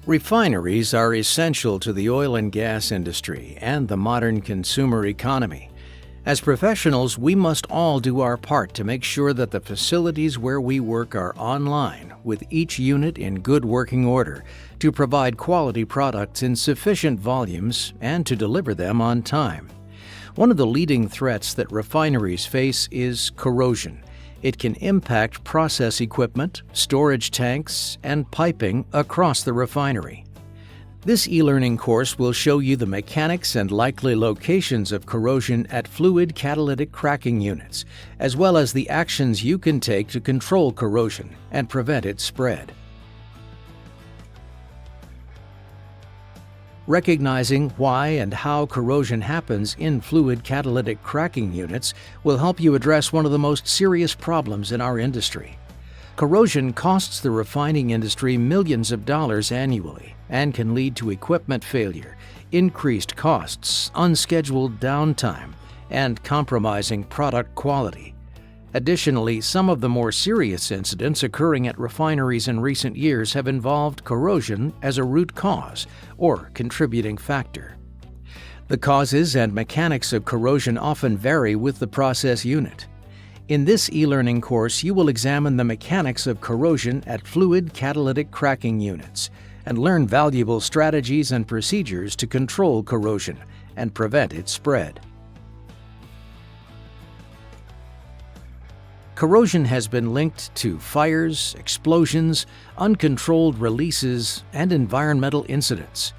Refineries are essential to the oil and gas industry and the modern consumer economy. As professionals, we must all do our part to make sure that the facilities where we work are online, with each unit in good working order, to provide quality products in sufficient volumes and to deliver them on time. One of the leading threats that refineries face is corrosion. It can impact process equipment, storage tanks, and piping across the refinery. This e-learning course will show you the mechanics and likely locations of corrosion at fluid catalytic cracking units, as well as the actions you can take to control corrosion and prevent its spread. Recognizing why and how corrosion happens in fluid catalytic cracking units will help you address one of the most serious problems in our industry. Corrosion costs the refining industry millions of dollars annually and can lead to equipment failure, increased costs, unscheduled downtime, and compromising product quality. Additionally, some of the more serious incidents occurring at refineries in recent years have involved corrosion as a root cause or contributing factor. The causes and mechanics of corrosion often vary with the process unit. In this e-learning course, you will examine the mechanics of corrosion at fluid catalytic cracking units and learn valuable strategies and procedures to control corrosion and prevent its spread. Corrosion has been linked to fires, explosions, uncontrolled releases, and environmental incidents.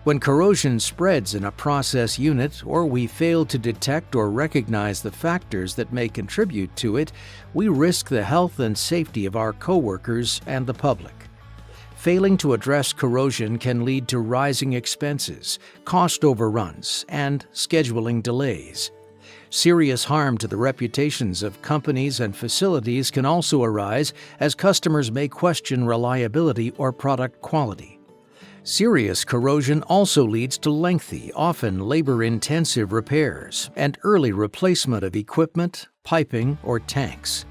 When corrosion spreads in a process unit or we fail to detect or recognize the factors that may contribute to it, we risk the health and safety of our coworkers and the public. Failing to address corrosion can lead to rising expenses, cost overruns, and scheduling delays. Serious harm to the reputations of companies and facilities can also arise as customers may question reliability or product quality. Serious corrosion also leads to lengthy, often labor-intensive repairs and early replacement of equipment, piping, or tanks.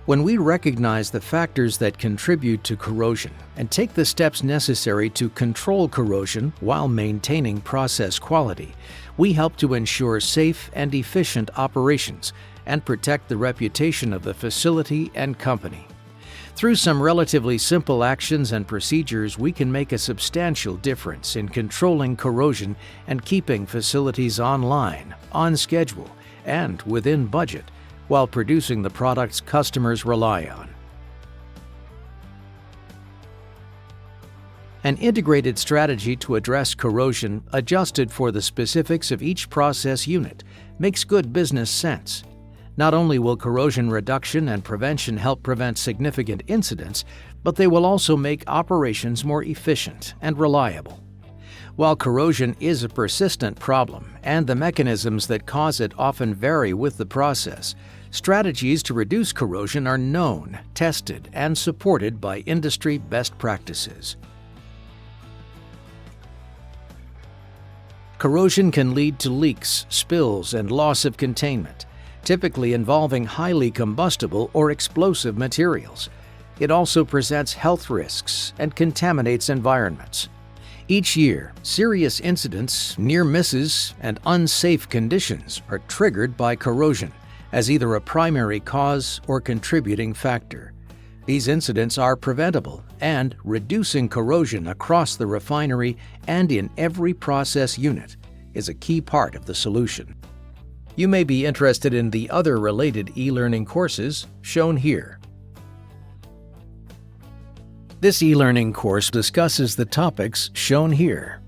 When we recognize the factors that contribute to corrosion and take the steps necessary to control corrosion while maintaining process quality, we help to ensure safe and efficient operations and protect the reputation of the facility and company. Through some relatively simple actions and procedures, we can make a substantial difference in controlling corrosion and keeping facilities online, on schedule, and within budget, while producing the products customers rely on. An integrated strategy to address corrosion, adjusted for the specifics of each process unit, makes good business sense. Not only will corrosion reduction and prevention help prevent significant incidents, but they will also make operations more efficient and reliable. While corrosion is a persistent problem and the mechanisms that cause it often vary with the process, strategies to reduce corrosion are known, tested, and supported by industry best practices. Corrosion can lead to leaks, spills, and loss of containment, typically involving highly combustible or explosive materials. It also presents health risks and contaminates environments. Each year, serious incidents, near misses, and unsafe conditions are triggered by corrosion as either a primary cause or contributing factor. These incidents are preventable, and reducing corrosion across the refinery and in every process unit is a key part of the solution. You may be interested in the other related e-learning courses shown here. This e-learning course discusses the topics shown here.